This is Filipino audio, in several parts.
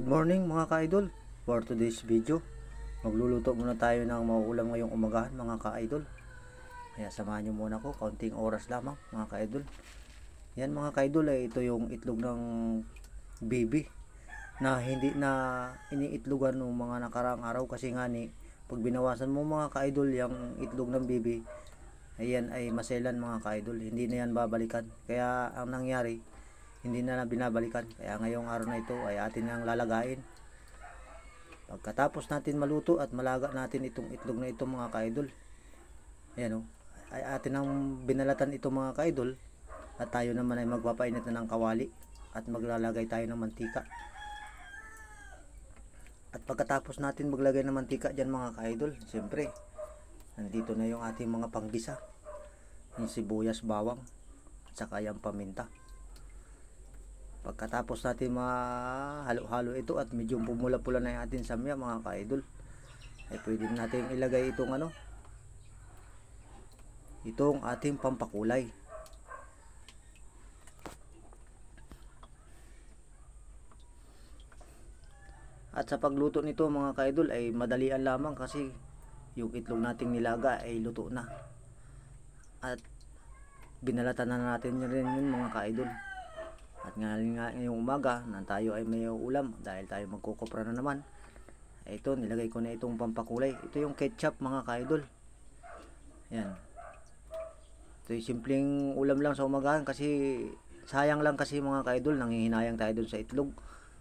Good morning mga ka-idol. For today's video, magluluto muna tayo ng mauulam ngayong umagahan mga ka-idol. Kaya samahan nyo muna ko, kaunting oras lamang mga ka-idol. Yan mga ka-idol, ito yung itlog ng baby na hindi na iniitlogan ng mga nakaraang araw kasi nga ni pag binawasan mo mga ka-idol yung itlog ng baby, ayan ay maselan mga ka-idol, hindi na yan babalikan. Kaya ang nangyari, hindi na binabalikan. Kaya ngayong araw na ito ay atin nang lalagain. Pagkatapos natin maluto at malaga natin itong itlog na ito mga ka-idol, ayan o, ay atin nang binalatan ito mga ka-idol. At tayo naman ay magpapainit na ng kawali at maglalagay tayo ng mantika. At pagkatapos natin maglagay ng mantika dyan mga ka-idol, siyempre nandito na yung ating mga panggisa, yung sibuyas, bawang at saka yung paminta. Pagkatapos natin mahalo-halo ito at medyo pumula-pula na yung ating samya mga ka-idol, ay pwede natin ilagay itong itong ating pampakulay. At sa pagluto nito mga ka-idol ay madalian lamang kasi yung itlog nating nilaga ay luto na. At binalatan na natin rin yun mga ka-idol. At ngayong umaga na tayo ay may ulam dahil tayo magkukopra na naman. Ito, nilagay ko na itong pampakulay. Ito yung ketchup mga ka-idol. Yan. Ito yung simpleng ulam lang sa umagahan kasi sayang lang kasi mga ka-idol, nanghihinayang tayo dun sa itlog.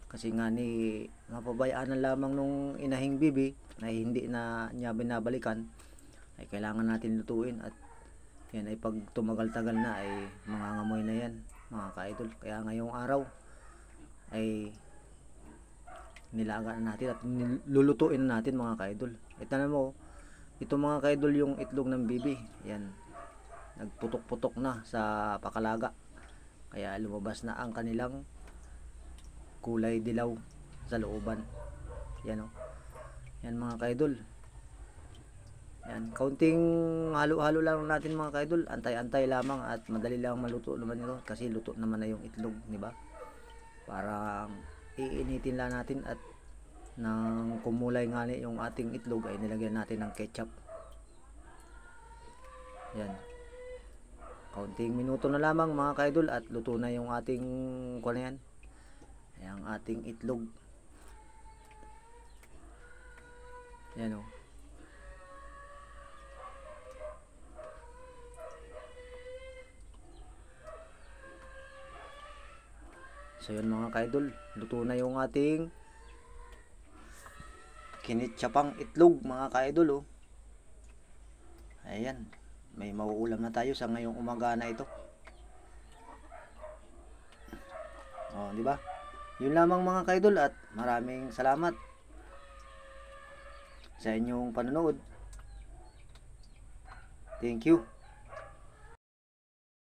Kasi nga ni mapabayaan na lamang nung inahing bibi na hindi na niya binabalikan, ay kailangan natin lutuin. At yan ay pag tumagal-tagal na ay mangangamoy na yan mga ka-idol. Kaya ngayong araw ay nilaga na natin at lulutuin na natin mga ka-idol. Ito na mo, ito mga ka-idol yung itlog ng bibi. Yan, nagputok-putok na sa pakalaga. Kaya lumabas na ang kanilang kulay dilaw sa looban. Yan o. Yan mga ka-idol. Yan, kaunting halo-halo lang natin mga ka-idol. Antay-antay lamang at madali lang maluto naman ito kasi luto naman na yung itlog, di ba? Parang iinitin lang natin at nang kumulay nga yung ating itlog ay nilagyan natin ng ketchup. Yan. Kaunting minuto na lamang mga ka-idol at luto na yung ating yan, yung ating itlog. Yan o. So yun mga ka-idol, luto na yung ating kinitsapang itlog mga ka-idol. Ayan, may mauulam na tayo sa ngayong umaga na ito. Di ba? Yun lamang mga ka-idol at maraming salamat sa inyong panonood. Thank you.